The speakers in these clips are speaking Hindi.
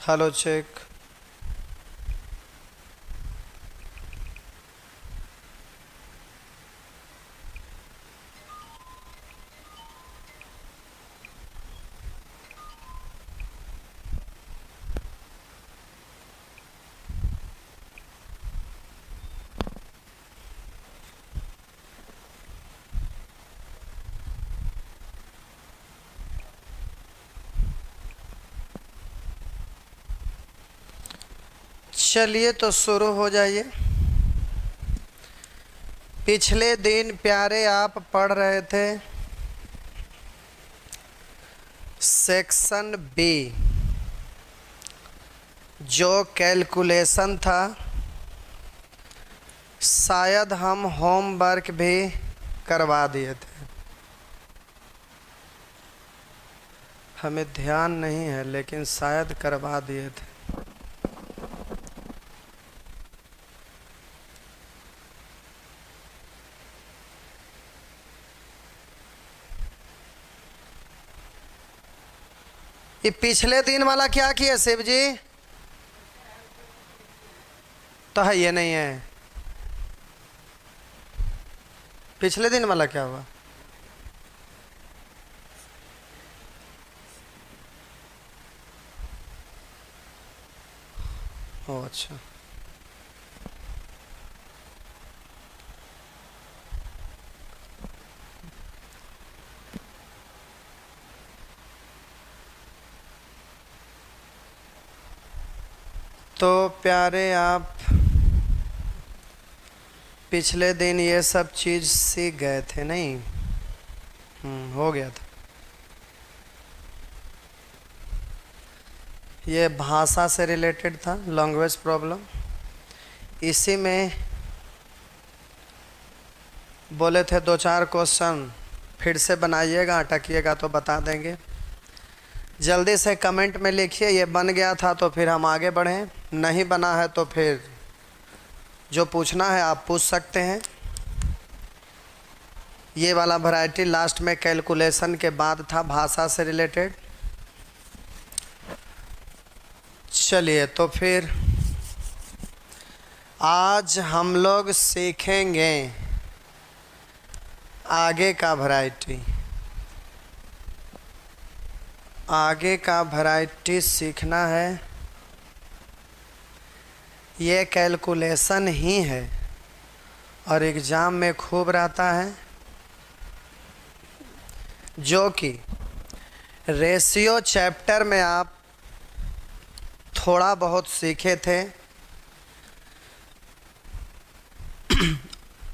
Hello check. चलिए तो शुरू हो जाइए। पिछले दिन प्यारे आप पढ़ रहे थे सेक्शन बी, जो कैलकुलेशन था। शायद हम होमवर्क भी करवा दिए थे, हमें ध्यान नहीं है, लेकिन शायद करवा दिए थे। ये पिछले दिन वाला क्या किया शिव जी? तो है, ये नहीं है। पिछले दिन वाला क्या हुआ? ओ अच्छा, तो प्यारे आप पिछले दिन ये सब चीज़ सीख गए थे नहीं? हो गया था। ये भाषा से रिलेटेड था, लैंग्वेज प्रॉब्लम। इसी में बोले थे दो चार क्वेश्चन फिर से बनाइएगा, अटकिएगा तो बता देंगे। जल्दी से कमेंट में लिखिए ये बन गया था तो फिर हम आगे बढ़ें, नहीं बना है तो फिर जो पूछना है आप पूछ सकते हैं। ये वाला वैरायटी लास्ट में कैलकुलेशन के बाद था, भाषा से रिलेटेड। चलिए तो फिर आज हम लोग सीखेंगे आगे का वैरायटी। आगे का वैरायटी सीखना है, ये कैलकुलेशन ही है और एग्ज़ाम में खूब रहता है, जो कि रेशियो चैप्टर में आप थोड़ा बहुत सीखे थे,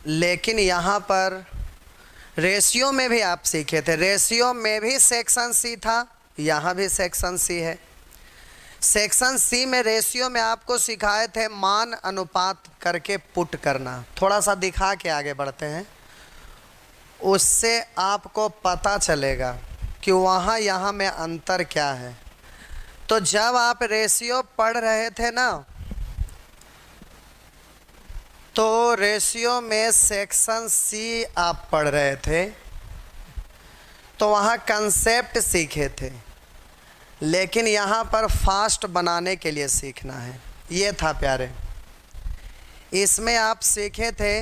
लेकिन यहाँ पर रेशियो में भी आप सीखे थे। रेशियो में भी सेक्शन सी था, यहाँ भी सेक्शन सी है। सेक्शन सी में रेशियो में आपको सिखाए थे मान अनुपात करके पुट करना। थोड़ा सा दिखा के आगे बढ़ते हैं, उससे आपको पता चलेगा कि वहाँ यहाँ में अंतर क्या है। तो जब आप रेशियो पढ़ रहे थे ना, तो रेशियो में सेक्शन सी आप पढ़ रहे थे, तो वहाँ कंसेप्ट सीखे थे, लेकिन यहाँ पर फास्ट बनाने के लिए सीखना है। ये था प्यारे, इसमें आप सीखे थे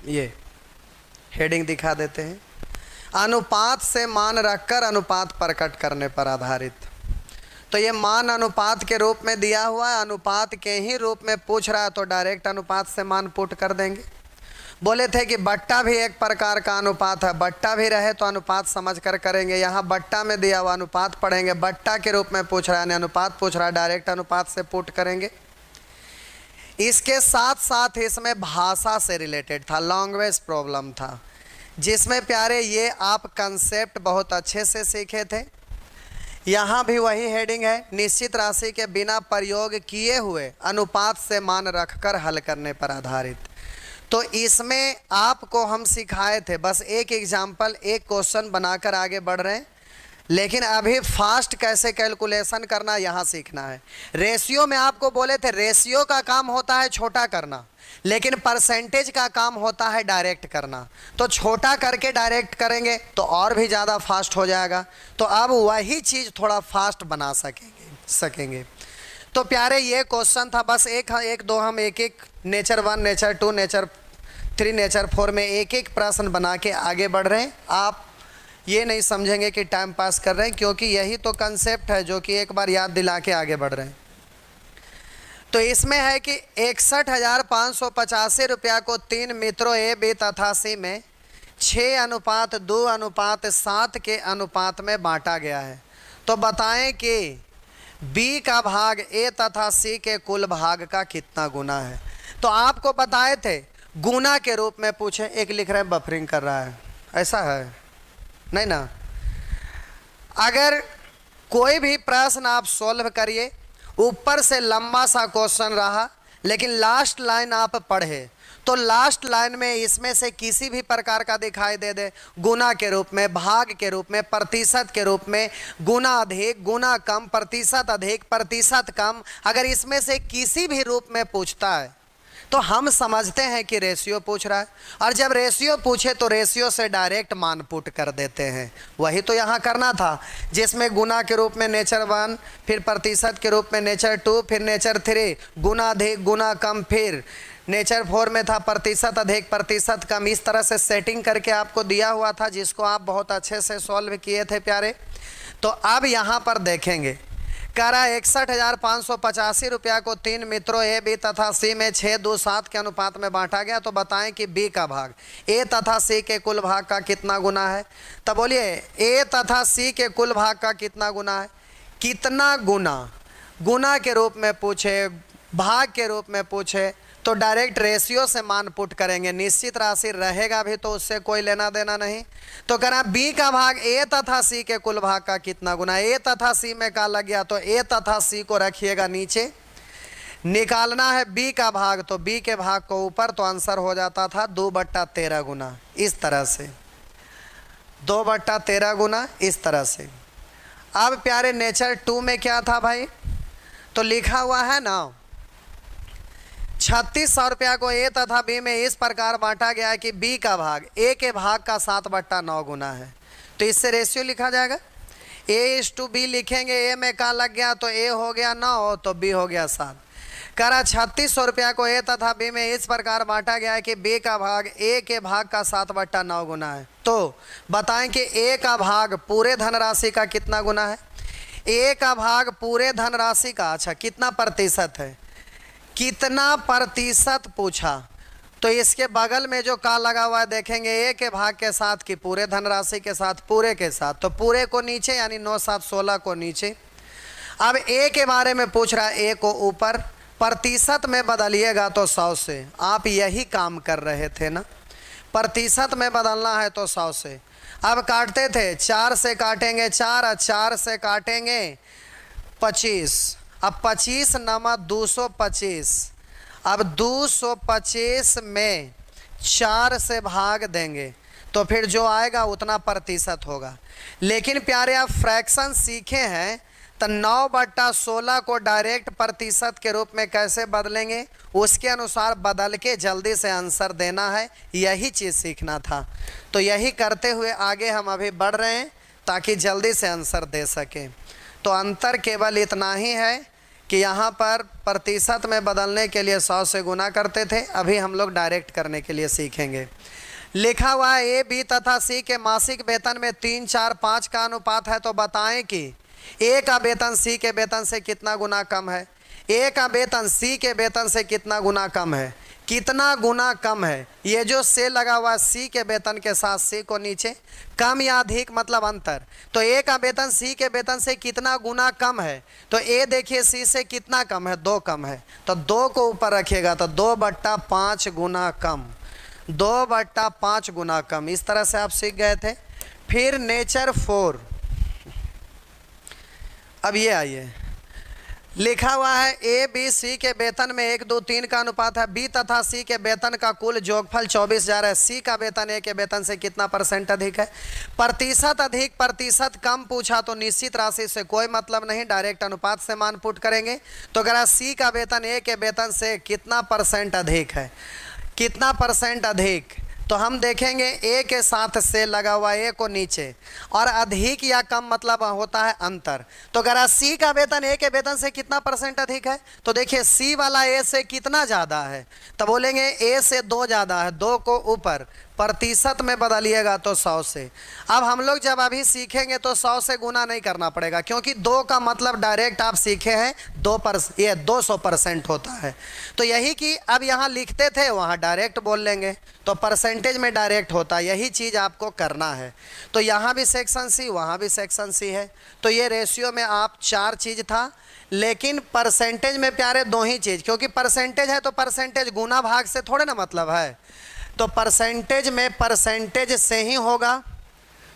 ये हेडिंग दिखा देते हैं, अनुपात से मान रखकर अनुपात प्रकट करने पर आधारित। तो ये मान अनुपात के रूप में दिया हुआ है, अनुपात के ही रूप में पूछ रहा है, तो डायरेक्ट अनुपात से मान पुट कर देंगे। बोले थे कि बट्टा भी एक प्रकार का अनुपात है, बट्टा भी रहे तो अनुपात समझ कर करेंगे। यहाँ बट्टा में दिया हुआ अनुपात पढ़ेंगे, बट्टा के रूप में पूछ रहा है, अनुपात पूछ रहा है, डायरेक्ट अनुपात से पुट करेंगे। इसके साथ साथ इसमें भाषा से रिलेटेड था, लैंग्वेज प्रॉब्लम था, जिसमें प्यारे ये आप कंसेप्ट बहुत अच्छे से सीखे थे। यहाँ भी वही हेडिंग है, निश्चित राशि के बिना प्रयोग किए हुए अनुपात से मान रखकर हल करने पर आधारित। तो इसमें आपको हम सिखाए थे, बस एक एग्जाम्पल, एक क्वेश्चन बनाकर आगे बढ़ रहे हैं। लेकिन अभी फास्ट कैसे कैलकुलेशन करना यहाँ सीखना है। रेशियो में आपको बोले थे रेशियो का काम होता है छोटा करना, लेकिन परसेंटेज का काम होता है डायरेक्ट करना। तो छोटा करके डायरेक्ट करेंगे तो और भी ज़्यादा फास्ट हो जाएगा। तो अब वही चीज़ थोड़ा फास्ट बना सकेंगे। तो प्यारे ये क्वेश्चन था, बस एक दो हम एक नेचर 1, नेचर 2, नेचर 3, नेचर 4 में एक प्रश्न बना के आगे बढ़ रहे हैं। आप ये नहीं समझेंगे कि टाइम पास कर रहे हैं, क्योंकि यही तो कंसेप्ट है जो कि एक बार याद दिला के आगे बढ़ रहे हैं। तो इसमें है कि 61,585 रुपया को 3 मित्रों ए बी तथा सी में 6:2:7 के अनुपात में बांटा गया है। तो बताएं कि बी का भाग ए तथा सी के कुल भाग का कितना गुना है। तो आपको बताए थे गुना के रूप में पूछे। एक लिख रहे हैं बफरिंग कर रहा है, ऐसा है नहीं ना। अगर कोई भी प्रश्न आप सॉल्व करिए, ऊपर से लंबा सा क्वेश्चन रहा, लेकिन लास्ट लाइन आप पढ़े तो लास्ट लाइन में इसमें से किसी भी प्रकार का दिखाई दे गुना के रूप में, भाग के रूप में, प्रतिशत के रूप में, गुना अधिक, गुना कम, प्रतिशत अधिक, प्रतिशत कम, अगर इसमें से किसी भी रूप में पूछता है तो हम समझते हैं कि रेशियो पूछ रहा है। और जब रेशियो पूछे तो रेशियो से डायरेक्ट मान पुट कर देते हैं। वही तो यहाँ करना था, जिसमें गुना के रूप में नेचर 1, फिर प्रतिशत के रूप में नेचर 2, फिर नेचर 3, गुना अधिक, गुना कम, फिर नेचर 4 में था प्रतिशत अधिक, प्रतिशत कम। इस तरह से सेटिंग करके आपको दिया हुआ था, जिसको आप बहुत अच्छे से सॉल्व किए थे प्यारे। तो अब यहाँ पर देखेंगे, कह रहा है 61,585 रुपया को 3 मित्रों ए बी तथा सी में 6:2:7 के अनुपात में बांटा गया। तो बताएं कि बी का भाग ए तथा सी के कुल भाग का कितना गुना है। तब बोलिए ए तथा सी के कुल भाग का कितना गुना है। कितना गुना, गुना के रूप में पूछे, भाग के रूप में पूछे तो डायरेक्ट रेशियो से मान पुट करेंगे। निश्चित राशि रहेगा भी तो उससे कोई लेना देना नहीं। तो कह रहा बी का भाग ए तथा सी के कुल भाग का कितना गुना। ए तथा सी में का लग गया तो ए तथा सी को रखिएगा नीचे, निकालना है बी का भाग तो बी के भाग को ऊपर, तो आंसर हो जाता था 2/13 गुना। इस तरह से 2/13 गुना इस तरह से। अब प्यारे नेचर 2 में क्या था भाई, तो लिखा हुआ है ना 3600 रुपया को ए तथा बी में इस प्रकार बांटा गया है कि बी का भाग ए के भाग का 7/9 गुना है। तो इससे रेशियो लिखा जाएगा, A/B लिखेंगे। ए में का लग गया तो ए हो गया 9 तो बी हो गया 7। कह रहा 3600 रुपया को ए तथा बी में इस प्रकार बांटा गया है कि बी का भाग ए के भाग का 7/9 गुना है। तो बताएं कि ए का भाग पूरे धनराशि का कितना गुना है। ए का भाग पूरे धनराशि का, अच्छा कितना प्रतिशत है, कितना प्रतिशत पूछा। तो इसके बगल में जो का लगा हुआ है देखेंगे ए के भाग के साथ कि पूरे धनराशि के साथ, पूरे के साथ, तो पूरे को नीचे यानी 9 7 16 को नीचे। अब ए के बारे में पूछ रहा है, ए को ऊपर, प्रतिशत में बदलिएगा तो 100 से। आप यही काम कर रहे थे ना, प्रतिशत में बदलना है तो 100 से। अब काटते थे 4 से काटेंगे 4, 4 से काटेंगे 25, अब 25 नमा 225। अब 225 में 4 से भाग देंगे तो फिर जो आएगा उतना प्रतिशत होगा। लेकिन प्यारे आप फ्रैक्शन सीखे हैं तो 9/16 को डायरेक्ट प्रतिशत के रूप में कैसे बदलेंगे, उसके अनुसार बदल के जल्दी से आंसर देना है, यही चीज़ सीखना था। तो यही करते हुए आगे हम अभी बढ़ रहे हैं ताकि जल्दी से आंसर दे सकें। तो अंतर केवल इतना ही है कि यहाँ पर प्रतिशत में बदलने के लिए 100 से गुना करते थे, अभी हम लोग डायरेक्ट करने के लिए सीखेंगे। लिखा हुआ है ए बी तथा सी के मासिक वेतन में 3 4 5 का अनुपात है। तो बताएं कि ए का वेतन सी के वेतन से कितना गुना कम है। ए का वेतन सी के वेतन से कितना गुना कम है, कितना गुना कम है। ये जो से लगा हुआ सी के वेतन के साथ सी को नीचे, कम या अधिक मतलब अंतर। तो ए का वेतन सी के वेतन से कितना गुना कम है, तो ए देखिए सी से कितना कम है, 2 कम है, तो 2 को ऊपर रखिएगा तो 2/5 गुना कम, 2/5 गुना कम। इस तरह से आप सीख गए थे। फिर नेचर 4, अब ये आइए, लिखा हुआ है ए बी सी के वेतन में 1 2 3 का अनुपात है। बी तथा सी के वेतन का कुल जोगफल 24,000 है। सी का वेतन ए के वेतन से कितना % अधिक है? प्रतिशत अधिक प्रतिशत कम पूछा तो निश्चित राशि से कोई मतलब नहीं, डायरेक्ट अनुपात से मान पुट करेंगे। तो अगर सी का वेतन ए के वेतन से कितना % अधिक है, कितना % अधिक, तो हम देखेंगे ए के साथ से लगा हुआ ए को नीचे, और अधिक या कम मतलब होता है अंतर। तो अगर सी का वेतन ए के वेतन से कितना % अधिक है, तो देखिए सी वाला ए से कितना ज़्यादा है, तो बोलेंगे ए से 2 ज़्यादा है, 2 को ऊपर, प्रतिशत में बदलिएगा तो 100 से। अब हम लोग जब अभी सीखेंगे तो 100 से गुना नहीं करना पड़ेगा, क्योंकि 2 का मतलब डायरेक्ट आप सीखे हैं 200% होता है। तो यही कि अब यहाँ लिखते थे वहाँ डायरेक्ट बोल लेंगे, तो परसेंटेज में डायरेक्ट होता है, यही चीज़ आपको करना है। तो यहाँ भी सेक्शन सी, वहाँ भी सेक्शन सी है। तो ये रेशियो में आप 4 चीज़ था, लेकिन परसेंटेज में प्यारे 2 ही चीज़, क्योंकि परसेंटेज है तो परसेंटेज गुना भाग से थोड़े ना मतलब है, तो परसेंटेज में परसेंटेज से ही होगा,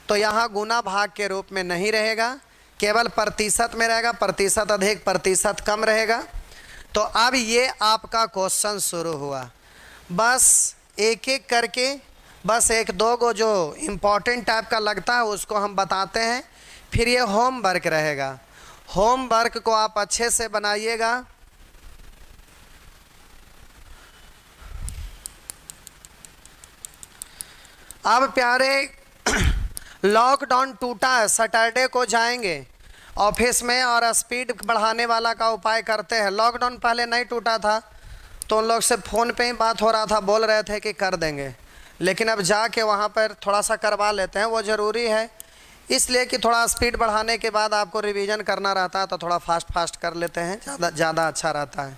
तो यहाँ गुना भाग के रूप में नहीं रहेगा, केवल प्रतिशत में रहेगा, प्रतिशत अधिक प्रतिशत कम रहेगा। तो अब ये आपका क्वेश्चन शुरू हुआ, बस एक एक करके, बस 1-2 को जो इम्पोर्टेंट टाइप का लगता है उसको हम बताते हैं, फिर ये होमवर्क रहेगा। होमवर्क को आप अच्छे से बनाइएगा। अब प्यारे लॉकडाउन टूटा है, सैटरडे को जाएंगे ऑफिस में और स्पीड बढ़ाने वाला का उपाय करते हैं। लॉकडाउन पहले नहीं टूटा था तो उन लोग से फ़ोन पे ही बात हो रहा था, बोल रहे थे कि कर देंगे, लेकिन अब जाके वहाँ पर थोड़ा सा करवा लेते हैं, वो ज़रूरी है, इसलिए कि थोड़ा स्पीड बढ़ाने के बाद आपको रिवीजन करना रहता है, तो थोड़ा फास्ट कर लेते हैं, ज़्यादा अच्छा रहता है।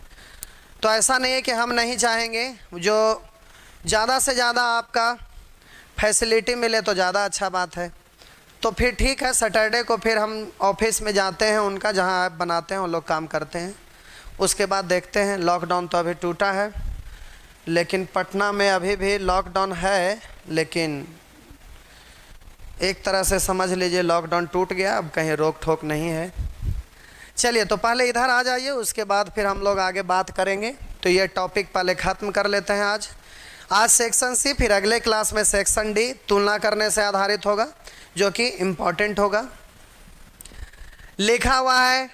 तो ऐसा नहीं है कि हम नहीं चाहेंगे, जो ज़्यादा से ज़्यादा आपका फैसिलिटी मिले तो ज़्यादा अच्छा बात है। तो फिर ठीक है, सैटरडे को फिर हम ऑफिस में जाते हैं उनका, जहाँ ऐप बनाते हैं वो लोग काम करते हैं, उसके बाद देखते हैं। लॉकडाउन तो अभी टूटा है, लेकिन पटना में अभी भी लॉकडाउन है, लेकिन एक तरह से समझ लीजिए लॉकडाउन टूट गया, अब कहीं रोक ठोक नहीं है। चलिए, तो पहले इधर आ जाइए, उसके बाद फिर हम लोग आगे बात करेंगे। तो ये टॉपिक पहले ख़त्म कर लेते हैं आज सेक्शन सी, फिर अगले क्लास में सेक्शन डी तुलना करने से आधारित होगा, जो कि इम्पोर्टेंट होगा। लिखा हुआ है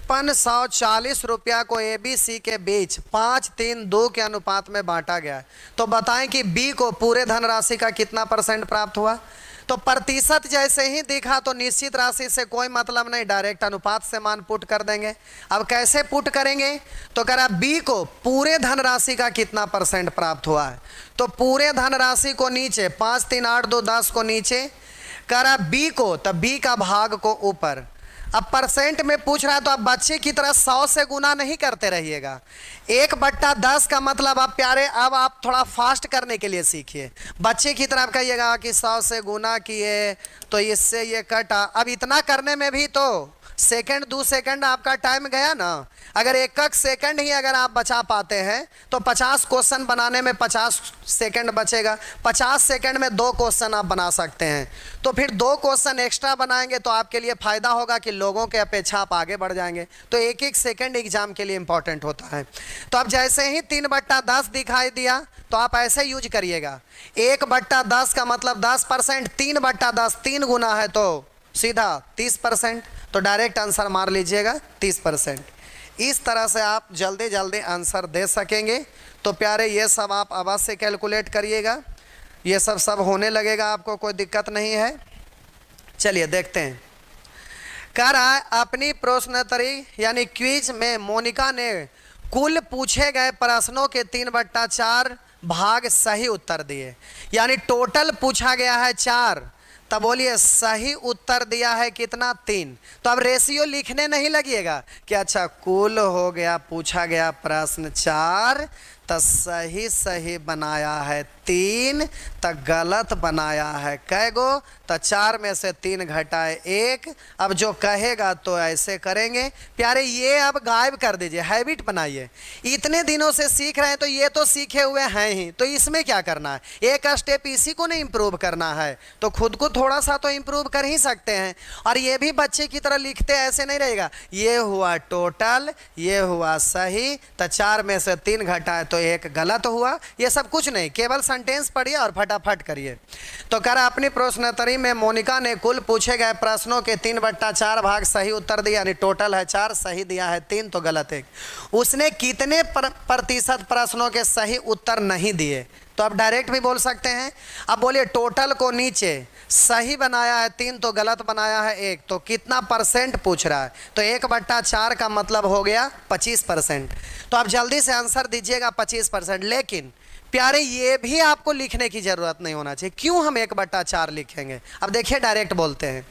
5340 रुपया को ABC के बीच 5-3-2 के अनुपात में बांटा गया है। तो बताएं कि B को पूरे धनराशि का कितना % प्राप्त हुआ। तो प्रतिशत जैसे ही दिखा तो निश्चित राशि से कोई मतलब नहीं, डायरेक्ट अनुपात से मान पुट कर देंगे। अब कैसे पुट करेंगे, तो अगर आप B को पूरे धनराशि का कितना % प्राप्त हुआ है, तो पूरे धनराशि को नीचे 5 3 8 2 10 को नीचे करा, B को तब B का भाग को ऊपर। अब % में पूछ रहा है तो आप बच्चे की तरह 100 से गुना नहीं करते रहिएगा। 1/10 का मतलब आप प्यारे, अब आप थोड़ा फास्ट करने के लिए सीखिए। बच्चे की तरह आप कहिएगा कि 100 से गुना किए तो इससे ये कटा। अब इतना करने में भी तो 2 सेकंड आपका टाइम गया ना। अगर 1 सेकंड ही अगर आप बचा पाते हैं तो 50 क्वेश्चन बनाने में 50 सेकंड बचेगा। 50 सेकंड में 2 क्वेश्चन आप बना सकते हैं, तो फिर 2 क्वेश्चन एक्स्ट्रा बनाएंगे तो आपके लिए फ़ायदा होगा कि लोगों के अपेक्षा आप आगे बढ़ जाएंगे। तो 1 सेकंड एग्जाम के लिए इंपॉर्टेंट होता है। तो अब जैसे ही 3/10 दिखाई दिया तो आप ऐसे यूज करिएगा, 1/10 का मतलब 10%, 3/10 3 गुना है तो सीधा 30%, तो डायरेक्ट आंसर मार लीजिएगा 30%। इस तरह से आप जल्दी जल्दी आंसर दे सकेंगे। तो प्यारे ये सब आप अवश्य कैलकुलेट करिएगा, ये सब होने लगेगा, आपको कोई दिक्कत नहीं है। चलिए देखते हैं। कह रहा है अपनी प्रश्नोत्तरी यानी क्विज में मोनिका ने कुल पूछे गए प्रश्नों के 3/4 भाग सही उत्तर दिए, यानी टोटल पूछा गया है 4, तब बोलिए सही उत्तर दिया है कितना 3। तो अब रेशियो लिखने नहीं लगिएगा कि अच्छा कुल हो गया पूछा गया प्रश्न 4 तो सही सही बनाया है 3, तो गलत बनाया है कै गो? तो 4 में से 3 घटाए 1। अब जो कहेगा तो ऐसे करेंगे प्यारे, ये अब गायब कर दीजिए, हैबिट बनाइए। इतने दिनों से सीख रहे हैं तो ये तो सीखे हुए हैं ही, तो इसमें क्या करना है? एक स्टेप इसी को नहीं इम्प्रूव करना है तो खुद को थोड़ा सा तो इम्प्रूव कर ही सकते हैं। और ये भी बच्चे की तरह लिखते ऐसे नहीं रहेगा, ये हुआ टोटल, ये हुआ सही, तो 4 में से 3 घटाए तो 1 गलत हुआ। ये सब कुछ नहीं, केवल सेंटेंस पढ़िए और फटाफट करिए। तो कह रहा अपनी प्रश्नोत्तरी में मोनिका ने कुल पूछे गए प्रश्नों के 3/4 भाग सही उत्तर दिया, यानी टोटल है 4, सही दिया है 3, तो गलत 1। उसने कितने प्रतिशत प्रश्नों के सही उत्तर नहीं दिए? तो आप डायरेक्ट भी बोल सकते हैं। अब बोलिए टोटल को नीचे सही बनाया है 3, तो गलत बनाया है 1, तो कितना परसेंट पूछ रहा है? तो 1/4 का मतलब हो गया 25%। तो आप जल्दी से आंसर दीजिएगा 25%। लेकिन प्यारे ये भी आपको लिखने की जरूरत नहीं होना चाहिए। क्यों हम 1/4 लिखेंगे? अब देखिए डायरेक्ट बोलते हैं,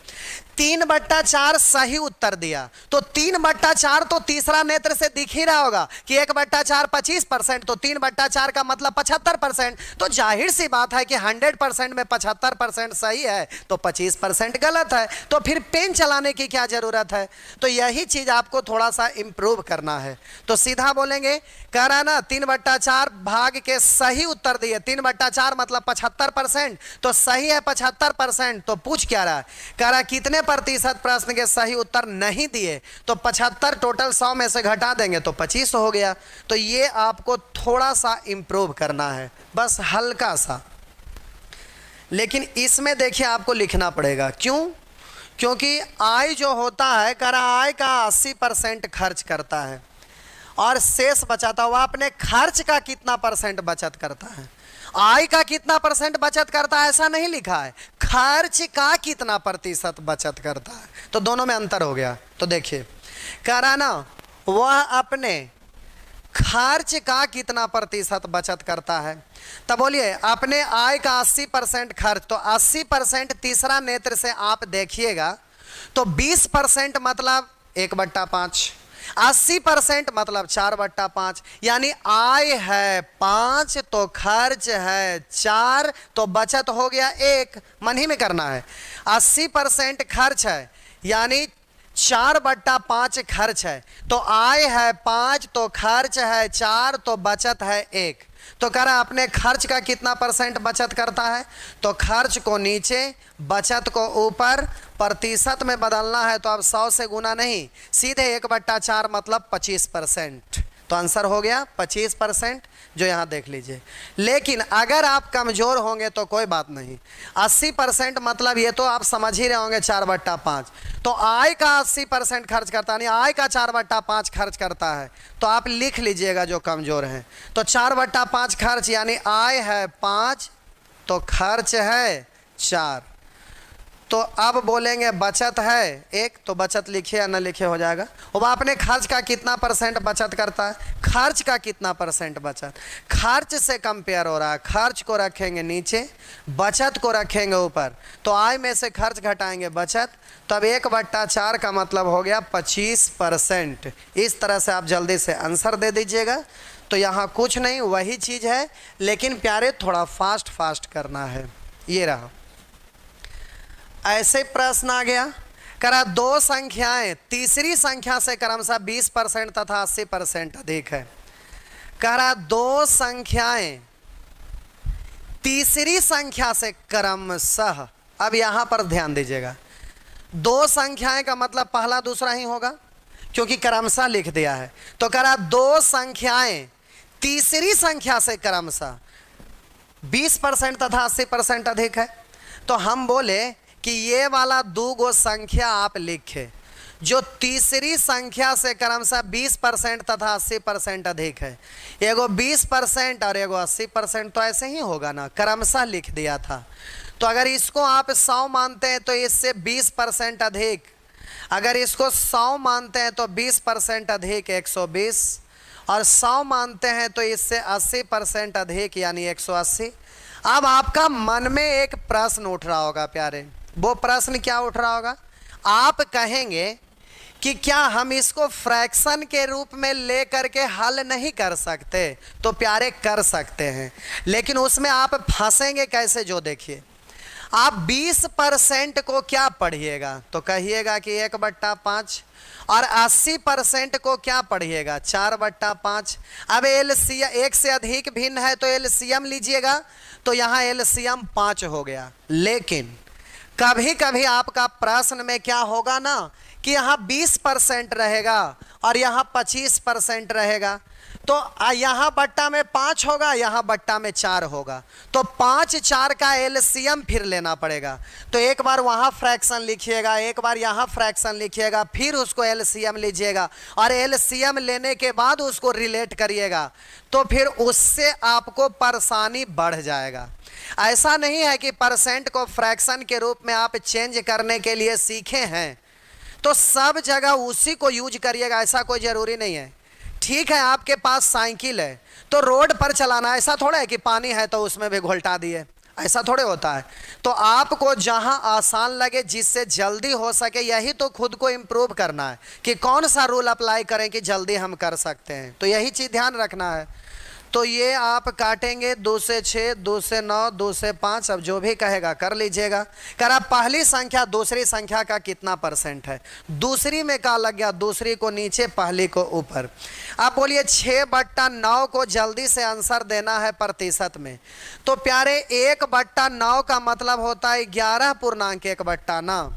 3/4 सही उत्तर दिया, तो 3/4 तो तीसरा नेत्र से दिख ही रहा होगा कि 1/4 25%, तो 3/4 का मतलब 75%। तो जाहिर सी बात है कि 100% में 75% सही है तो 25% गलत है। तो फिर पेन चलाने की क्या जरूरत है? तो यही चीज आपको थोड़ा सा इंप्रूव करना है। तो सीधा बोलेंगे, कह रहा ना 3/4 भाग के सही उत्तर दिए, 3/4 मतलब 75%, तो सही है 75%। तो पूछ क्या रहा है? कह रहा कितने प्रतिशत प्रश्न के सही उत्तर नहीं दिए? तो 75 टोटल 100 में से घटा देंगे तो 25 हो गया। तो ये आपको थोड़ा सा इंप्रूव करना है, बस हल्का सा। लेकिन इसमें देखिए आपको लिखना पड़ेगा। क्यों? क्योंकि आय जो होता है, कह रहा आय का 80% खर्च करता है और शेष बचाता हुआ अपने खर्च का कितना परसेंट बचत करता है। आय का कितना परसेंट बचत करता है ऐसा नहीं लिखा है, खर्च का कितना प्रतिशत बचत करता है। तो दोनों में अंतर हो गया। तो देखिए कह रहा ना वह अपने खर्च का कितना प्रतिशत बचत करता है। तब बोलिए अपने आय का 80% खर्च, तो 80% तीसरा नेत्र से आप देखिएगा तो 20% मतलब 1/5, 80% मतलब 4/5, यानी आय है 5 तो खर्च है 4, तो बचत हो गया 1। मन ही में करना है, 80% खर्च है यानी 4/5 खर्च है, तो आय है 5 तो खर्च है 4, तो बचत है 1। तो कह रहा अपने खर्च का कितना परसेंट बचत करता है? तो खर्च को नीचे, बचत को ऊपर, प्रतिशत में बदलना है तो अब 100 से गुना नहीं, सीधे 1/4 मतलब 25%। तो आंसर हो गया 25%, जो यहाँ देख लीजिए। लेकिन अगर आप कमज़ोर होंगे तो कोई बात नहीं, 80% मतलब ये तो आप समझ ही रहे होंगे 4/5, तो आय का 80% खर्च करता है, आय का 4/5 खर्च करता है। तो आप लिख लीजिएगा जो कमज़ोर हैं, तो 4/5 खर्च यानी आय है 5 तो खर्च है 4। तो अब बोलेंगे बचत है 1, तो बचत लिखे या न लिखे हो जाएगा। अब आपने खर्च का कितना परसेंट बचत करता है? खर्च का कितना परसेंट बचत? खर्च से कंपेयर हो रहा है, खर्च को रखेंगे नीचे, बचत को रखेंगे ऊपर, तो आय में से खर्च घटाएंगे बचत, तब 1/4 का मतलब हो गया 25%। इस तरह से आप जल्दी से आंसर दे दीजिएगा। तो यहाँ कुछ नहीं, वही चीज़ है, लेकिन प्यारे थोड़ा फास्ट करना है। ये रहा, ऐसे प्रश्न आ गया। करा 2 संख्याएं तीसरी संख्या से क्रमशः 20% तथा 80% अधिक है। करा 2 संख्याएं तीसरी संख्या से क्रमशः, अब यहां पर ध्यान दीजिएगा, 2 संख्याएं का मतलब पहला दूसरा ही होगा क्योंकि क्रमशः लिख दिया है। तो करा 2 संख्याएं तीसरी संख्या से क्रमशः 20% तथा 80% अधिक है। तो हम बोले कि ये वाला 2 संख्या आप लिखे जो तीसरी संख्या से क्रमशः 20% तथा 80% अधिक है। एगो 20% और एगो 80%, तो ऐसे ही होगा ना, क्रमशः लिख दिया था। तो अगर इसको आप 100 मानते हैं तो इससे 20% अधिक, अगर इसको 100 मानते हैं तो 20% अधिक 120, और 100 मानते हैं तो इससे 80% अधिक यानी 180। अब आपका मन में एक प्रश्न उठ रहा होगा प्यारे, वो प्रश्न क्या उठ रहा होगा? आप कहेंगे कि क्या हम इसको फ्रैक्शन के रूप में ले करके हल नहीं कर सकते? तो प्यारे कर सकते हैं, लेकिन उसमें आप फंसेंगे कैसे, जो देखिए। आप 20% को क्या पढ़िएगा? तो कहिएगा कि 1/5, और 80% को क्या पढ़िएगा? 4/5। अब एलसीएम एक से अधिक भिन्न है तो एलसीएम लीजिएगा, तो यहाँ एलसीएम 5 हो गया। लेकिन कभी कभी आपका प्रश्न में क्या होगा ना, कि यहाँ 20% रहेगा और यहाँ 25% रहेगा, तो यहाँ बट्टा में 5 होगा, यहाँ बट्टा में 4 होगा, तो 5 4 का एलसीएम फिर लेना पड़ेगा। तो एक बार वहाँ फ्रैक्शन लिखिएगा, एक बार यहाँ फ्रैक्शन लिखिएगा, फिर उसको एलसीएम लीजिएगा, और एलसीएम लेने के बाद उसको रिलेट करिएगा, तो फिर उससे आपको परेशानी बढ़ जाएगा। ऐसा नहीं है कि परसेंट को फ्रैक्शन के रूप में आप चेंज करने के लिए सीखे हैं तो सब जगह उसी को यूज करिएगा, ऐसा कोई ज़रूरी नहीं है। ठीक है, आपके पास साइकिल है तो रोड पर चलाना, ऐसा थोड़ा है कि पानी है तो उसमें भी घोल्टा दिए, ऐसा थोड़े होता है। तो आपको जहां आसान लगे, जिससे जल्दी हो सके, यही तो खुद को इम्प्रूव करना है कि कौन सा रूल अप्लाई करें कि जल्दी हम कर सकते हैं। तो यही चीज़ ध्यान रखना है। तो ये आप काटेंगे 2 से 6, 2 से 9, 2 से 5, अब जो भी कहेगा कर लीजिएगा। कर अब पहली संख्या दूसरी संख्या का कितना परसेंट है? दूसरी में क्या लग गया? दूसरी को नीचे, पहली को ऊपर। आप बोलिए 6/9 को जल्दी से आंसर देना है प्रतिशत में। तो प्यारे 1/9 का मतलब होता है 11.1/9।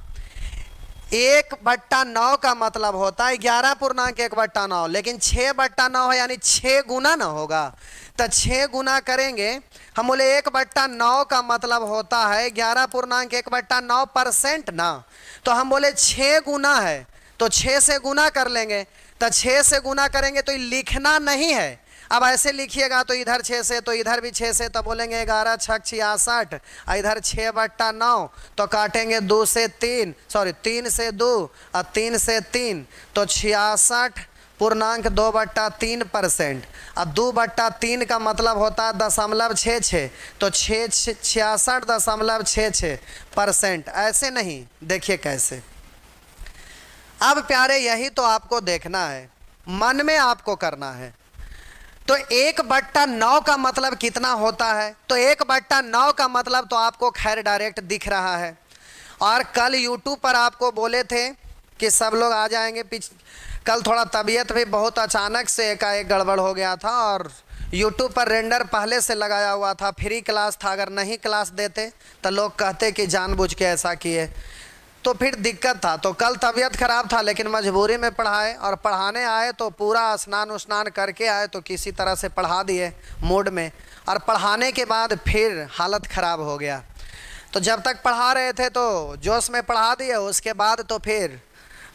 1/9 का मतलब होता है 11.1/9, लेकिन 6/9 है यानी 6 गुना ना होगा, तो 6 गुना करेंगे। हम बोले 1/9 का मतलब होता है 11.1/9% ना, तो हम बोले 6 गुना है तो 6 से गुना कर लेंगे, तो 6 से गुना करेंगे तो लिखना नहीं है। अब ऐसे लिखिएगा तो इधर 6 से तो इधर भी 6 से, तो बोलेंगे 11 6 66, इधर 6/9, तो काटेंगे 2 से 3, सॉरी 3 से 2 और 3 से 3, तो 66.2/3%। और 2/3 का मतलब होता है 0.66, तो 66.66%। ऐसे नहीं, देखिए कैसे। अब प्यारे यही तो आपको देखना है, मन में आपको करना है। तो 1/9 का मतलब कितना होता है? तो 1/9 का मतलब तो आपको खैर डायरेक्ट दिख रहा है। और कल यूट्यूब पर आपको बोले थे कि सब लोग आ जाएंगे। कल थोड़ा तबीयत भी बहुत अचानक से एकाएक गड़बड़ हो गया था, और यूट्यूब पर रेंडर पहले से लगाया हुआ था, फ्री क्लास था। अगर नहीं क्लास देते तो लोग कहते कि जानबूझ के ऐसा किए, तो फिर दिक्कत था। तो कल तबीयत ख़राब था, लेकिन मजबूरी में पढ़ाए, और पढ़ाने आए तो पूरा स्नान उस्नान करके आए, तो किसी तरह से पढ़ा दिए मूड में। और पढ़ाने के बाद फिर हालत ख़राब हो गया। तो जब तक पढ़ा रहे थे तो जोश में पढ़ा दिए, उसके बाद तो फिर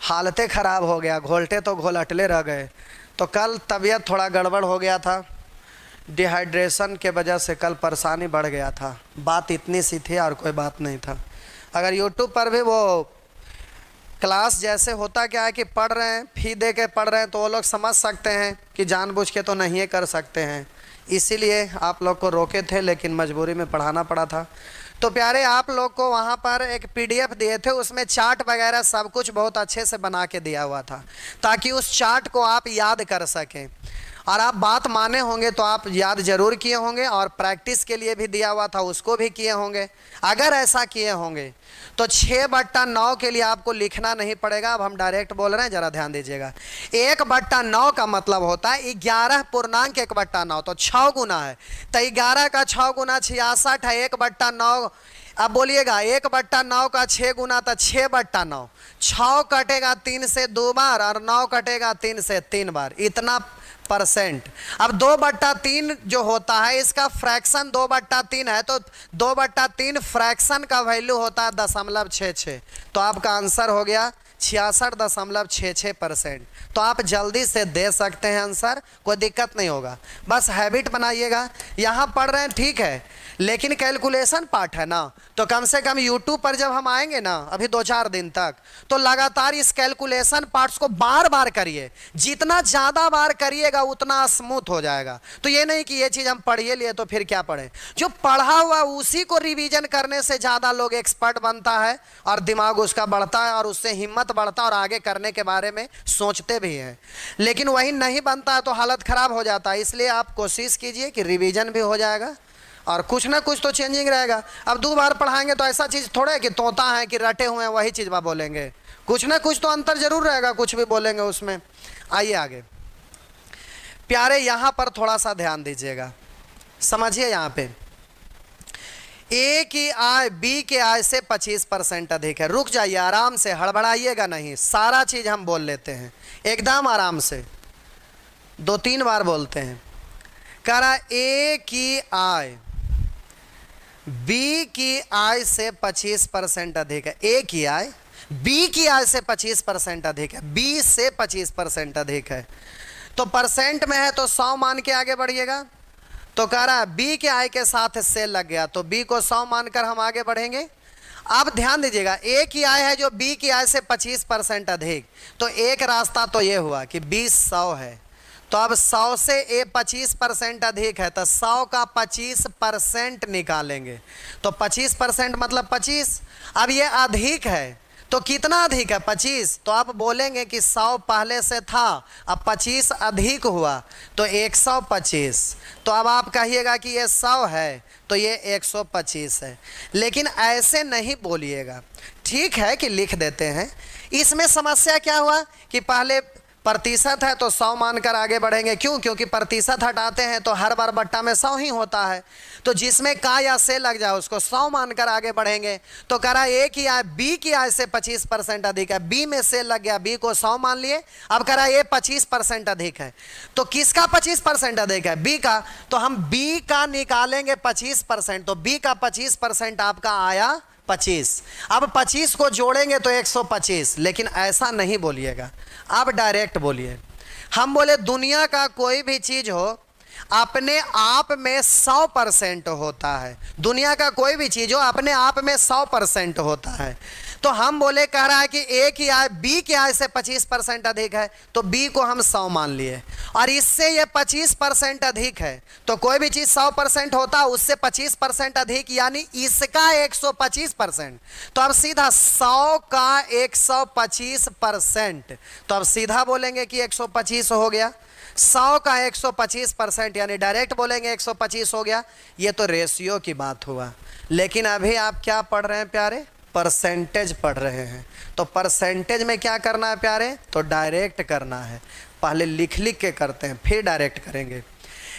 हालतें ख़राब हो गया, घोलटे तो घोलटले रह गए। तो कल तबीयत थोड़ा गड़बड़ हो गया था, डिहाइड्रेशन के वजह से कल परेशानी बढ़ गया था। बात इतनी सी थी और कोई बात नहीं था। अगर यूट्यूब पर भी वो क्लास जैसे होता क्या है कि पढ़ रहे हैं, फी दे के पढ़ रहे हैं, तो वो लोग समझ सकते हैं कि जानबूझ के तो नहीं कर सकते हैं, इसीलिए आप लोग को रोके थे, लेकिन मजबूरी में पढ़ाना पड़ा था। तो प्यारे आप लोग को वहाँ पर एक PDF दिए थे, उसमें चार्ट वगैरह सब कुछ बहुत अच्छे से बना के दिया हुआ था, ताकि उस चार्ट को आप याद कर सकें। और आप बात माने होंगे तो आप याद जरूर किए होंगे, और प्रैक्टिस के लिए भी दिया हुआ था उसको भी किए होंगे। अगर ऐसा किए होंगे तो 6/9 के लिए आपको लिखना नहीं पड़ेगा। अब हम डायरेक्ट बोल रहे हैं, ज़रा ध्यान दीजिएगा। 1/9 का मतलब होता है 11.1/9, तो 6 गुना है, तो 11 का 6 गुना 66 है। 1/9 अब बोलिएगा 1/9 का 6 गुना, तो 6/9। 6 कटेगा 3 से 2 बार, और 9 कटेगा 3 से 3 बार, इतना %। अब 2/3 जो होता है, इसका फ्रैक्शन 2/3 है, तो 2/3 फ्रैक्शन का वैल्यू होता है 0.66। तो आपका आंसर हो गया 66.66%। तो आप जल्दी से दे सकते हैं आंसर, कोई दिक्कत नहीं होगा। बस हैबिट बनाइएगा। यहाँ पढ़ रहे हैं ठीक है, लेकिन कैलकुलेशन पार्ट है ना, तो कम से कम यूट्यूब पर जब हम आएंगे ना अभी 2-4 दिन तक, तो लगातार इस कैलकुलेशन पार्ट्स को बार बार करिए। जितना ज़्यादा बार करिएगा उतना स्मूथ हो जाएगा। तो ये नहीं कि ये चीज़ हम पढ़िए लिए तो फिर क्या पढ़ें, जो पढ़ा हुआ उसी को रिवीजन करने से ज़्यादा लोग एक्सपर्ट बनता है और दिमाग उसका बढ़ता है और उससे हिम्मत बढ़ता है और आगे करने के बारे में सोचते भी हैं। लेकिन वही नहीं बनता है तो हालत ख़राब हो जाता है। इसलिए आप कोशिश कीजिए कि रिवीजन भी हो जाएगा और कुछ ना कुछ तो चेंजिंग रहेगा। अब 2 बार पढ़ाएंगे तो ऐसा चीज़ थोड़े कि तोता है कि रटे हुए हैं वही चीज़ बात बोलेंगे, कुछ ना कुछ तो अंतर जरूर रहेगा, कुछ भी बोलेंगे उसमें। आइए आगे प्यारे, यहाँ पर थोड़ा सा ध्यान दीजिएगा, समझिए। यहाँ पे ए की आय बी के आय से 25% अधिक है। रुक जाइए, आराम से, हड़बड़ाइएगा नहीं, सारा चीज़ हम बोल लेते हैं एकदम आराम से, 2-3 बार बोलते हैं। कह रहा ए की आय बी की आय से 25% अधिक है। ए की आय बी की आय से 25% अधिक है, बी से 25% अधिक है। तो परसेंट में है तो 100 मान के आगे बढ़िएगा। तो कह रहा है बी के आय के साथ से लग गया तो बी को 100 मानकर हम आगे बढ़ेंगे। अब ध्यान दीजिएगा, ए की आय है जो बी की आय से 25% अधिक, तो एक रास्ता तो ये हुआ कि बी 100 है, तो अब 100 से ए 25% अधिक है, तो 100 का 25% निकालेंगे, तो 25% मतलब 25। अब ये अधिक है तो कितना अधिक है, 25, तो आप बोलेंगे कि 100 पहले से था, अब 25 अधिक हुआ तो 125। तो अब आप कहिएगा कि ये 100 है तो ये 125 है। लेकिन ऐसे नहीं बोलिएगा, ठीक है कि लिख देते हैं। इसमें समस्या क्या हुआ कि पहले प्रतिशत है तो 100 मानकर आगे बढ़ेंगे। क्यों? क्योंकि प्रतिशत हटाते हैं तो हर बार बट्टा में 100 ही होता है, तो जिसमें का या से लग जाए उसको 100 मानकर आगे बढ़ेंगे। तो कह रहा है ए की आय बी की आय से 25% अधिक है, बी में से लग गया, बी को 100 मान लिए। अब कह रहा है ये 25% अधिक है, तो किसका 25% अधिक है? बी का। तो हम बी का निकालेंगे 25%, तो बी का 25% आपका आया 25। अब 25 को जोड़ेंगे तो 125। लेकिन ऐसा नहीं बोलिएगा, आप डायरेक्ट बोलिए। हम बोले दुनिया का कोई भी चीज हो अपने आप में 100% होता है, दुनिया का कोई भी चीज हो अपने आप में 100% होता है। तो हम बोले, कह रहा है कि ए की आय बी की आय से 25% अधिक है, तो बी को हम 100 मान लिए, और इससे ये 25% अधिक है। तो कोई भी चीज 100% होता है, उससे 25% अधिक, यानी इसका 125%। तो अब सीधा 100 का 125%, तो अब सीधा बोलेंगे कि 125 हो गया। 100 का 125% यानी डायरेक्ट बोलेंगे 125 हो गया। ये तो रेशियो की बात हुआ। लेकिन अभी आप क्या पढ़ रहे हैं प्यारे? परसेंटेज पढ़ रहे हैं। तो परसेंटेज में क्या करना है प्यारे? तो डायरेक्ट करना है। पहले लिख लिख के करते हैं फिर डायरेक्ट करेंगे।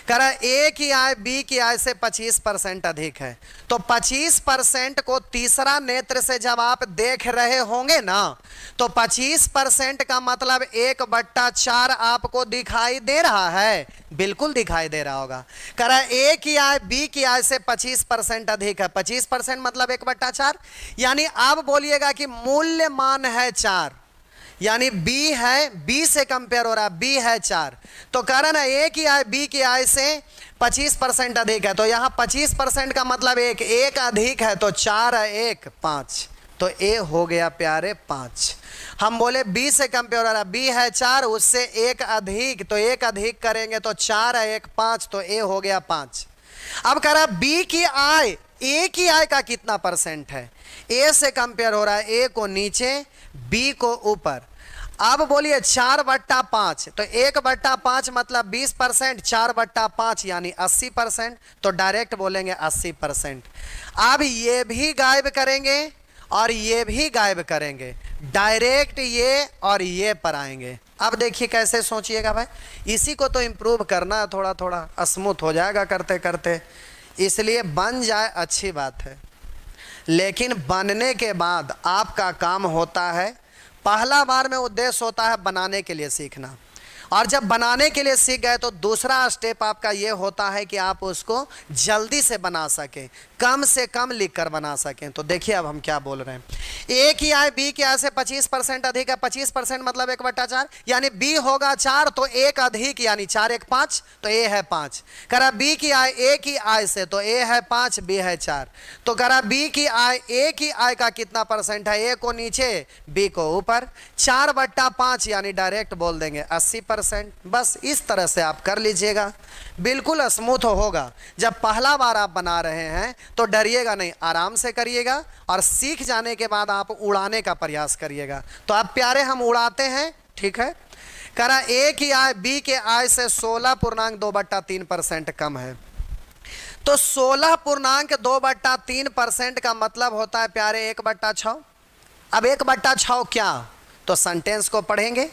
कह रहा है ए की आय बी की आय से 25% अधिक है, तो 25% को तीसरा नेत्र से जब आप देख रहे होंगे ना, तो 25% का मतलब 1/4 आपको दिखाई दे रहा है, बिल्कुल दिखाई दे रहा होगा। कह रहा है ए की आय बी की आय से 25% अधिक है, 25% मतलब 1/4, यानी आप बोलिएगा कि मूल्य मान है 4, यानी बी है, बी से कंपेयर हो रहा है, बी है 4। तो कारण है ए की आय बी की आय से 25% अधिक है, तो यहाँ 25% का मतलब एक अधिक है, तो 4 है 1 5, तो ए हो गया प्यारे 5। हम बोले बी से कंपेयर हो रहा है, बी है 4 उससे 1 अधिक, तो 1 अधिक करेंगे तो 4 है 1 5, तो ए हो गया 5। अब कह रहा है बी की आय ए की आय का कितना परसेंट है? ए से कंपेयर हो रहा है, ए को नीचे बी को ऊपर। अब बोलिए 4/5, तो 1/5 मतलब 20%, 4/5 यानी 80%, तो डायरेक्ट बोलेंगे 80%। अब ये भी गायब करेंगे और ये भी गायब करेंगे, डायरेक्ट ये और ये पर आएंगे। अब देखिए कैसे सोचिएगा भाई, इसी को तो इम्प्रूव करना है, थोड़ा थोड़ा स्मूथ हो जाएगा करते करते, इसलिए बन जाए अच्छी बात है। लेकिन बनने के बाद आपका काम होता है, पहला बार में उद्देश्य होता है बनाने के लिए सीखना, और जब बनाने के लिए सीख गए तो दूसरा स्टेप आपका ये होता है कि आप उसको जल्दी से बना सकें, कम से कम लिखकर बना सकें। तो देखिए अब हम क्या बोल रहे हैं। ए की आय बी की आय से 25% अधिक है। 25% मतलब 1/4, यानी बी होगा 4 तो 1 अधिक, यानी 4 1 5 तो ए है 5। करा बी की आय ए की आय से तो ए है 5 बी है 4। तो करा बी की आय ए की आय का कितना परसेंट है, ए को नीचे बी को ऊपर, 4/5 यानी डायरेक्ट बोल देंगे 80%। बस इस तरह से आप कर लीजिएगा, बिल्कुल स्मूथ होगा। जब पहला बार आप बना रहे हैं तो डरिएगा नहीं, आराम से करिएगा और सीख जाने के बाद आप उड़ाने का प्रयास करिएगा। तो आप प्यारे हम उड़ाते हैं, ठीक है। करा ए की आय बी के आय से 16.2/3% कम है। तो 16.2/3% का मतलब होता है प्यारे 1/6। अब 1/6 क्या, तो सेंटेंस को पढ़ेंगे।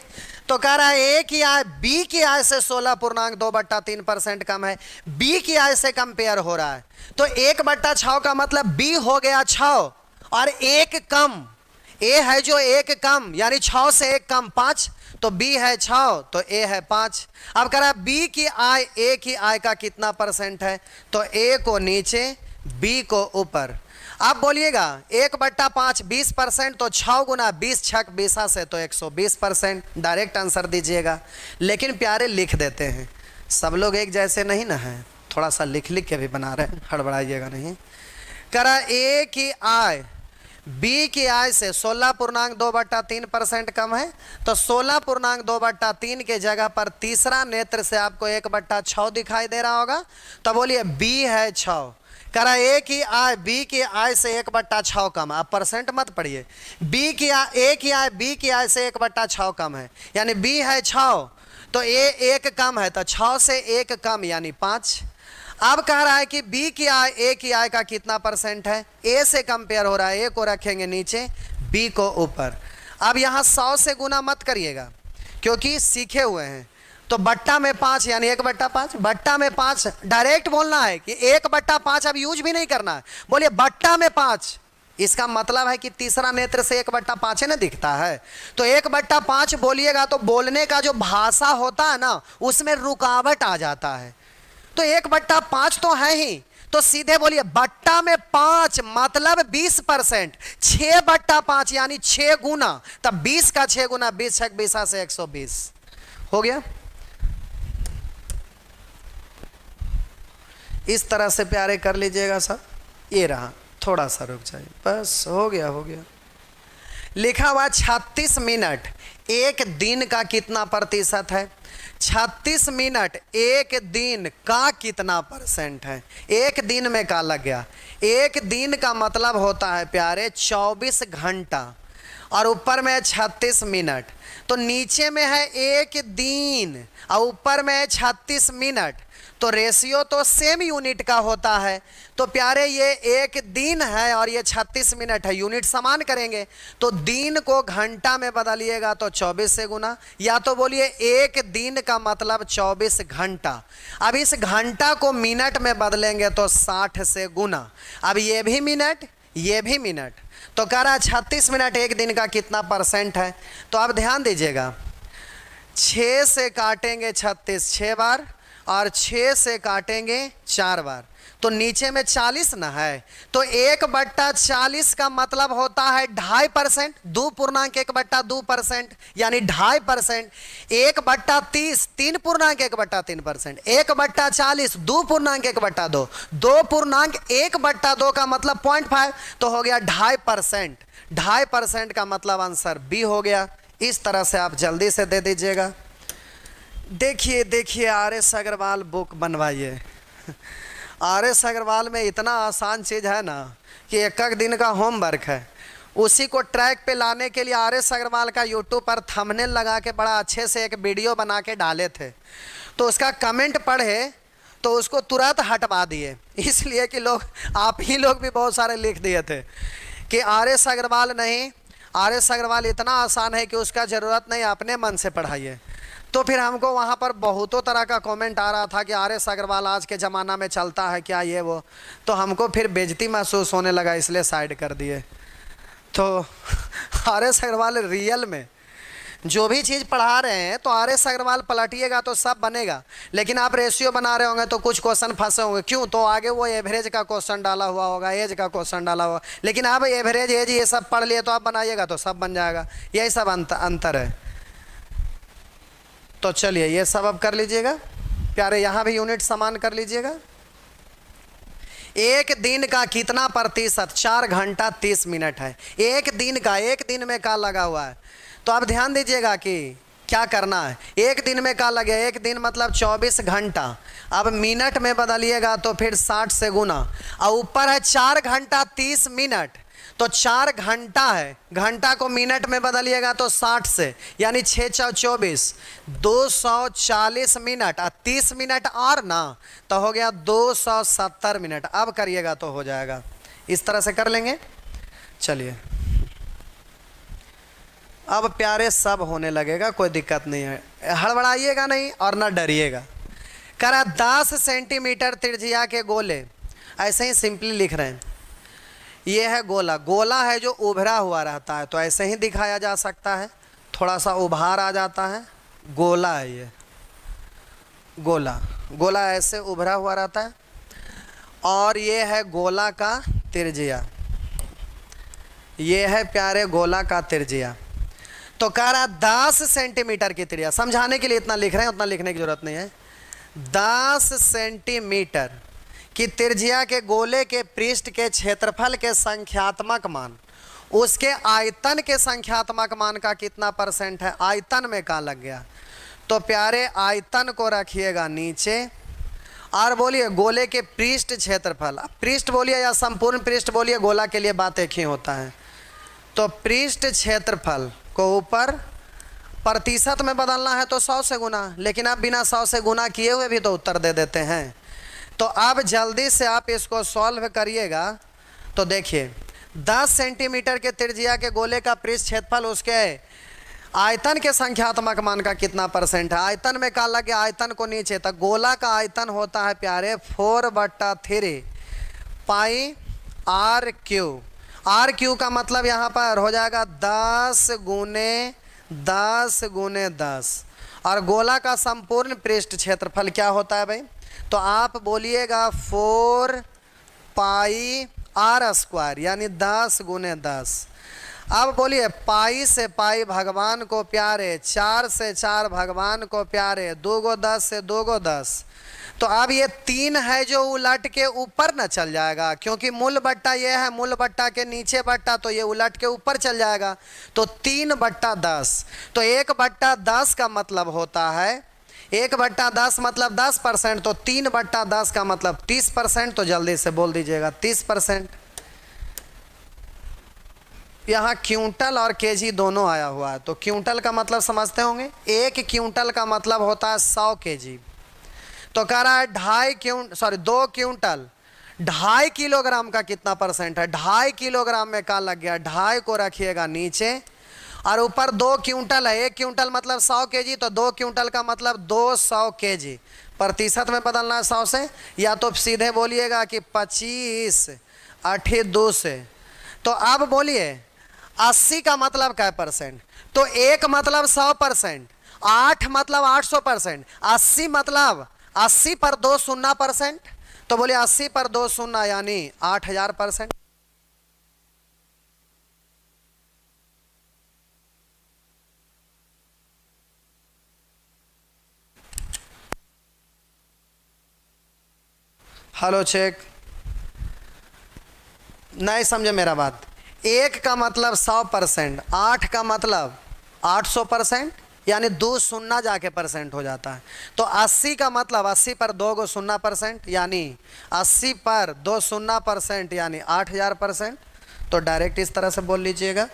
तो कह रहा है ए की आय बी की आय से 16.2/3% कम है, बी की आय से कंपेयर हो रहा है। तो 1/6 का मतलब बी हो गया 6 और 1 कम, ए है जो 1 कम, यानी 6 से 1 कम 5, तो बी है 6 तो ए है 5। अब कह रहा है बी की आय ए की आय का कितना परसेंट है, तो ए को नीचे बी को ऊपर। आप बोलिएगा 1/5 20%, तो 6 गुना 20 छक 20 से तो 120%। डायरेक्ट आंसर दीजिएगा, लेकिन प्यारे लिख देते हैं, सब लोग एक जैसे नहीं ना हैं, थोड़ा सा लिख लिख के भी बना रहे हैं, हड़बड़ाइएगा नहीं। करा ए की आय बी की आय से 16.2/3% कम है, तो 16.2/3 के जगह पर तीसरा नेत्र से आपको 1/6 दिखाई दे रहा होगा, तो बोलिए बी है 6। करा ए की आय बी की आय से 1/6 कम, आप परसेंट मत पढ़िए, बी की आय ए की आय बी की आय से 1/6 कम है, यानी बी है 6 तो ए 1 कम है, तो 6 से 1 कम यानी 5। अब कह रहा है कि बी की आय ए की आय का कितना परसेंट है, ए से कंपेयर हो रहा है, ए को रखेंगे नीचे बी को ऊपर। अब यहाँ 100 से गुना मत करिएगा क्योंकि सीखे हुए हैं, तो बट्टा में 5 यानी 1/5, बट्टा में 5 डायरेक्ट बोलना है कि 1/5, अब यूज भी नहीं करना है, बोलिए बट्टा में 5। इसका मतलब है कि तीसरा नेत्र से 1/5 ना दिखता है, तो 1/5 बोलिएगा तो बोलने का जो भाषा होता है ना उसमें रुकावट आ जाता है। तो 1/5 तो है ही, तो सीधे बोलिए बट्टा में 5 मतलब 20%, 6/5 यानी 6 गुना, तब 20 का 6 गुना 20 छक 20 से 120 हो गया। इस तरह से प्यारे कर लीजिएगा सब। ये रहा, थोड़ा सा रुक जाइए, बस हो गया हो गया। लिखा हुआ 36 मिनट एक दिन का कितना प्रतिशत है, 36 मिनट एक दिन का कितना परसेंट है। एक दिन में का लग गया, एक दिन का मतलब होता है प्यारे 24 घंटा और ऊपर में है 36 मिनट, तो नीचे में है एक दिन और ऊपर में है 36 मिनट, तो रेशियो तो सेम यूनिट का होता है। तो प्यारे ये एक दिन है और ये 36 मिनट है, यूनिट समान करेंगे तो दिन को घंटा में बदलिएगा तो 24 से गुना, या तो बोलिए एक दिन का मतलब 24 घंटा। अब इस घंटा को मिनट में बदलेंगे तो 60 से गुना। अब ये भी मिनट ये भी मिनट, तो कह रहा है 36 मिनट एक दिन का कितना परसेंट है। तो आप ध्यान दीजिएगा, 6 से काटेंगे 36 6 बार और 6 से काटेंगे 4 बार, तो नीचे में 40 ना है, तो 1/40 का मतलब होता है 2.5%, 2.1/2% यानी 2.5%। 1/30 3.1/3%, 1/40 2.1/2, 2.1/2 का मतलब 0.5, तो हो गया 2.5%। 2.5% का मतलब आंसर बी हो गया। इस तरह से आप जल्दी से दे दीजिएगा। देखिए देखिए आर.एस. अग्रवाल बुक बनवाइए। आर.एस. अग्रवाल में इतना आसान चीज़ है ना कि एक दिन का होमवर्क है, उसी को ट्रैक पे लाने के लिए आर.एस. अग्रवाल का यूट्यूब पर थंबनेल लगा के बड़ा अच्छे से एक वीडियो बना के डाले थे, तो उसका कमेंट पढ़े तो उसको तुरंत हटवा दिए, इसलिए कि लोग आप ही लोग भी बहुत सारे लिख दिए थे कि आर.एस. अग्रवाल नहीं, आर.एस. अग्रवाल इतना आसान है कि उसका ज़रूरत नहीं, अपने मन से पढ़ाइए। तो फिर हमको वहाँ पर बहुतों तरह का कमेंट आ रहा था कि आर.एस. अग्रवाल आज के ज़माना में चलता है क्या ये वो, तो हमको फिर बेइज्जती महसूस होने लगा, इसलिए साइड कर दिए। तो आर.एस. अग्रवाल रियल में जो भी चीज़ पढ़ा रहे हैं तो आर एस अग्रवाल पलटिएगा तो सब बनेगा, लेकिन आप रेशियो बना रहे होंगे तो कुछ क्वेश्चन फंसे होंगे। क्यों? तो आगे वो एवरेज का क्वेश्चन डाला हुआ होगा, एज का क्वेश्चन डाला हुआ, लेकिन आप एवरेज एज ये सब पढ़ लिए तो आप बनाइएगा तो सब बन जाएगा। यही सब अंतर है। तो चलिए ये सब अब कर लीजिएगा प्यारे, यहाँ भी यूनिट समान कर लीजिएगा। एक दिन का कितना प्रतिशत 4 घंटा 30 मिनट है। एक दिन का, एक दिन में का लगा हुआ है, तो आप ध्यान दीजिएगा कि क्या करना है। एक दिन में का लगे, एक दिन मतलब 24 घंटा, अब मिनट में बदलिएगा तो फिर 60 से गुना, और ऊपर है 4 घंटा 30 मिनट, तो 4 घंटा है, घंटा को मिनट में बदलिएगा तो 60 से, यानी 6 × 24 240 मिनट, और 30 मिनट और ना तो हो गया 270 मिनट। अब करिएगा तो हो जाएगा, इस तरह से कर लेंगे। चलिए अब प्यारे सब होने लगेगा, कोई दिक्कत नहीं है, हड़बड़ाइएगा नहीं और ना डरिएगा। करा 10 सेंटीमीटर त्रिज्या के गोले, ऐसे ही सिंपली लिख रहे हैं। ये है गोला, गोला है जो उभरा हुआ रहता है, तो ऐसे ही दिखाया जा सकता है, थोड़ा सा उभार आ जाता है, गोला है ये गोला। गोला ऐसे उभरा हुआ रहता है, और ये है गोला का त्रिज्या, ये है प्यारे गोला का त्रिज्या। तो कह रहा 10 सेंटीमीटर की त्रिज्या, समझाने के लिए इतना लिख रहे हैं, उतना लिखने की जरूरत नहीं है। 10 सेंटीमीटर की त्रिज्या के गोले के पृष्ठ के क्षेत्रफल के संख्यात्मक मान, उसके आयतन के संख्यात्मक मान का कितना परसेंट है। आयतन में का लग गया, तो प्यारे आयतन को रखिएगा नीचे, और बोलिए गोले के पृष्ठ क्षेत्रफल, पृष्ठ बोलिए या संपूर्ण पृष्ठ बोलिए, गोला के लिए बात एक ही होता है। तो पृष्ठ क्षेत्रफल को ऊपर प्रतिशत में बदलना है तो 100 से गुना, लेकिन आप बिना 100 से गुना किए हुए भी तो उत्तर दे देते हैं। तो अब जल्दी से आप इसको सॉल्व करिएगा। तो देखिए 10 सेंटीमीटर के त्रिज्या के गोले का पृष्ठ क्षेत्रफल, उसके आयतन के संख्यात्मक मान का कितना परसेंट है। आयतन में का लगे, आयतन को नीचे तक, गोला का आयतन होता है प्यारे 4/3 पाई r³ r³ का मतलब यहाँ पर हो जाएगा 10 × 10 × 10, और गोला का संपूर्ण पृष्ठ क्षेत्रफल क्या होता है भाई, तो आप बोलिएगा 4 पाई r², यानी 10 × 10। अब बोलिए पाई से पाई भगवान को प्यारे, 4 से 4 भगवान को प्यारे, 2 × 10 से 2 × 10। तो अब ये 3 है जो उलट के ऊपर न चल जाएगा, क्योंकि मूल बट्टा ये है, मूल बट्टा के नीचे बट्टा, तो ये उलट के ऊपर चल जाएगा, तो 3/10। तो 1/10 का मतलब होता है, 1/10 मतलब 10%, तो 3/10 का मतलब 30%। तो जल्दी से बोल दीजिएगा 30%। यहाँ क्विंटल और केजी दोनों आया हुआ है, तो क्विंटल का मतलब समझते होंगे, 1 क्विंटल का मतलब होता है 100 केजी। तो कह रहा है 2 क्विंटल 2.5 किलोग्राम का कितना परसेंट है। 2.5 किलोग्राम में का लग गया, 2.5 को रखिएगा नीचे, और ऊपर 2 क्विंटल है, 1 क्विंटल मतलब 100 केजी, तो 2 क्विंटल का मतलब 200 केजी। प्रतिशत में बदलना है 100 से, या तो सीधे बोलिएगा कि 25 8 2 से। तो अब बोलिए 80 का मतलब क्या परसेंट, तो 1 मतलब 100%, 8 मतलब 800%, 80 मतलब 80 पर 2 0%, तो बोलिए 80 पर 2 0 यानी 8000%। हेलो चेक, नहीं समझे मेरा बात। 1 का मतलब 100%, 8 का मतलब 800%, यानी 2 0 जाके परसेंट हो जाता है। तो 80 का मतलब 80 पर 2 × 0%, यानी 80 पर 2 0%, यानी 8000%। तो डायरेक्ट इस तरह से बोल लीजिएगा।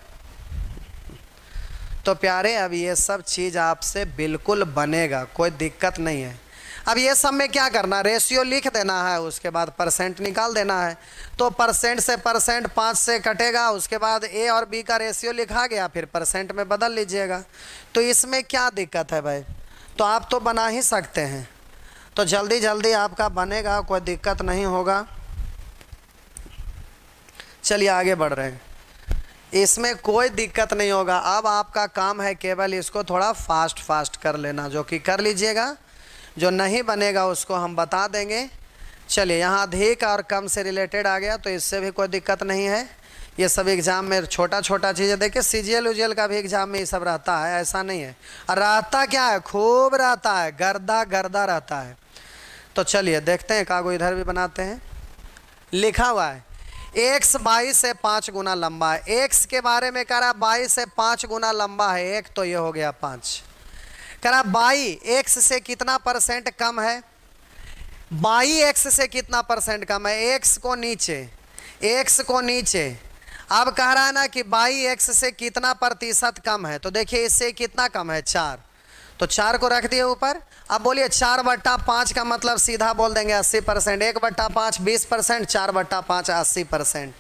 तो प्यारे अब ये सब चीज़ आपसे बिल्कुल बनेगा, कोई दिक्कत नहीं है। अब ये सब में क्या करना, रेशियो लिख देना है, उसके बाद परसेंट निकाल देना है। तो परसेंट से परसेंट 5 से कटेगा, उसके बाद ए और बी का रेशियो लिखा गया, फिर परसेंट में बदल लीजिएगा। तो इसमें क्या दिक्कत है भाई, तो आप तो बना ही सकते हैं। तो जल्दी जल्दी आपका बनेगा, कोई दिक्कत नहीं होगा। चलिए आगे बढ़ रहे हैं। इसमें कोई दिक्कत नहीं होगा। अब आपका काम है केवल इसको थोड़ा फास्ट फास्ट कर लेना, जो कि कर लीजिएगा। जो नहीं बनेगा उसको हम बता देंगे। चलिए, यहाँ अधिक और कम से रिलेटेड आ गया, तो इससे भी कोई दिक्कत नहीं है। ये सब एग्ज़ाम में छोटा छोटा चीज़ें, देखिए सीजीएल उजीएल का भी एग्ज़ाम में ये सब रहता है, ऐसा नहीं है। और रहता क्या है, खूब रहता है, गर्दा गर्दा रहता है। तो चलिए देखते हैं, कागो इधर भी बनाते हैं। लिखा हुआ है x 22 से 5 गुना लंबा है। x के बारे में कह रहा 22 से 5 गुना लंबा है, एक तो ये हो गया 5। कह रहा 22 x से कितना परसेंट कम है, 22 x से कितना परसेंट कम है, x को नीचे, x को नीचे। अब कह रहा है ना कि 22 x से कितना प्रतिशत कम है, तो देखिए इससे कितना कम है, 4, तो 4 को रख दिए ऊपर। अब बोलिए 4/5 का मतलब सीधा बोल देंगे 80%, 1/5 20%, 4/5 80%।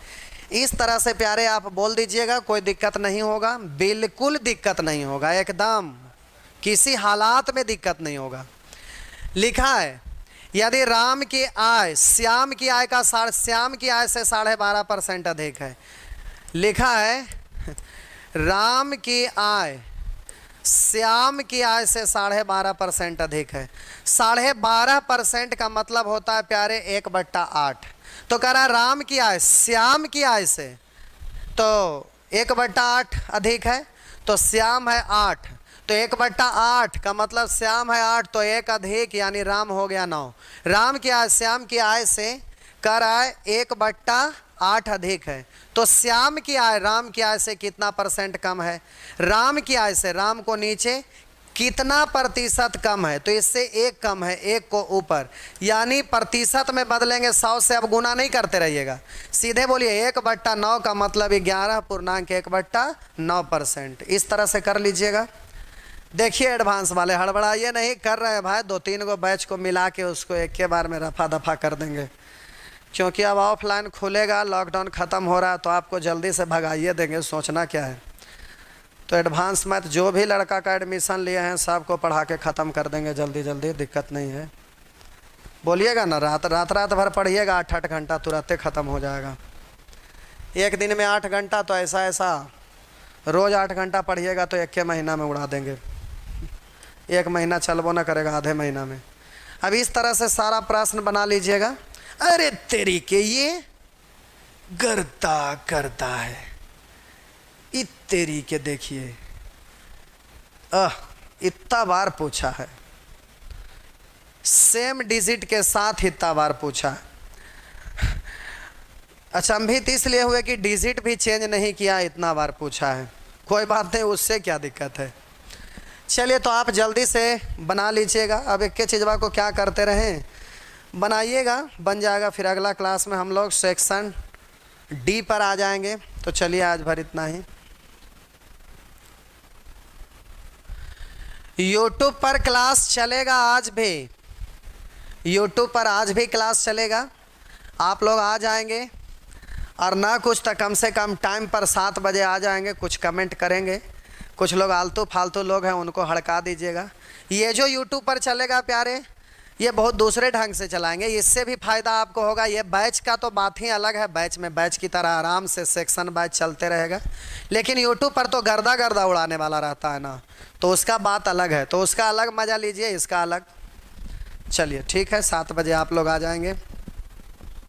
इस तरह से प्यारे आप बोल दीजिएगा, कोई दिक्कत नहीं होगा, बिल्कुल दिक्कत नहीं होगा, एकदम किसी हालात में दिक्कत नहीं होगा। लिखा है यदि राम की आय श्याम की आय का श्याम की आय से 12.5% अधिक है। लिखा है राम की आय श्याम की आय से 12.5% अधिक है। 12.5% का मतलब होता है प्यारे 1/8। तो कह रहा राम की आय श्याम की आय से तो 1/8 अधिक है, तो श्याम है 8, तो 1/8 का मतलब श्याम है 8, तो 1 अधिक यानी राम हो गया 9। राम की आय श्याम की आय से कह रहा है 1/8 अधिक है, तो श्याम की आय राम की आय से कितना परसेंट कम है, राम की आय से राम को नीचे कितना प्रतिशत कम है, तो इससे 1 कम है, 1 को ऊपर, यानी प्रतिशत में बदलेंगे 100 से। अब गुना नहीं करते रहिएगा, सीधे बोलिए 1/9 का मतलब 11.1/9%। इस तरह से कर लीजिएगा। देखिए एडवांस वाले हड़बड़ाइए नहीं, कर रहे हैं भाई, 2-3 गो बैच को मिला के उसको एक के बार में रफा दफा कर देंगे, क्योंकि अब ऑफलाइन खुलेगा, लॉकडाउन ख़त्म हो रहा है, तो आपको जल्दी से भगाइए देंगे, सोचना क्या है। तो एडवांस मैथ जो भी लड़का का एडमिशन लिए हैं सबको पढ़ा के ख़त्म कर देंगे जल्दी जल्दी, दिक्कत नहीं है। बोलिएगा ना, रात भर पढ़िएगा, 8-8 घंटा तुरंत ख़त्म हो जाएगा। एक दिन में 8 घंटा, तो ऐसा रोज़ 8 घंटा पढ़िएगा तो 1 महीना में उड़ा देंगे, 1 महीना चलबो ना करेगा, आधे महीना में। अब इस तरह से सारा प्रश्न बना लीजिएगा। अरे तेरी के ये गर्दा करता है, तेरी के देखिए इतना बार पूछा है, सेम डिजिट के साथ इतना बार पूछा है। अचंभित इसलिए हुए कि डिजिट भी चेंज नहीं किया, इतना बार पूछा है। कोई बात नहीं, उससे क्या दिक्कत है। चलिए तो आप जल्दी से बना लीजिएगा। अब एक के चीज़वा को क्या करते रहें, बनाइएगा, बन जाएगा। फिर अगला क्लास में हम लोग सेक्शन डी पर आ जाएंगे। तो चलिए आज भर इतना ही। यूट्यूब पर क्लास चलेगा आज भी, यूट्यूब पर आज भी क्लास चलेगा। आप लोग आ जाएंगे, और ना कुछ तो कम से कम टाइम पर 7 बजे आ जाएंगे, कुछ कमेंट करेंगे। कुछ लोग आलतू फालतू लोग हैं, उनको हड़का दीजिएगा। ये जो यूट्यूब पर चलेगा प्यारे, ये बहुत दूसरे ढंग से चलाएंगे, इससे भी फ़ायदा आपको होगा। ये बैच का तो बात ही अलग है, बैच में बैच की तरह आराम से सेक्शन बैच चलते रहेगा। लेकिन यूट्यूब पर तो गर्दा उड़ाने वाला रहता है ना, तो उसका बात अलग है, तो उसका अलग मज़ा लीजिए, इसका अलग। चलिए ठीक है, 7 बजे आप लोग आ जाएंगे।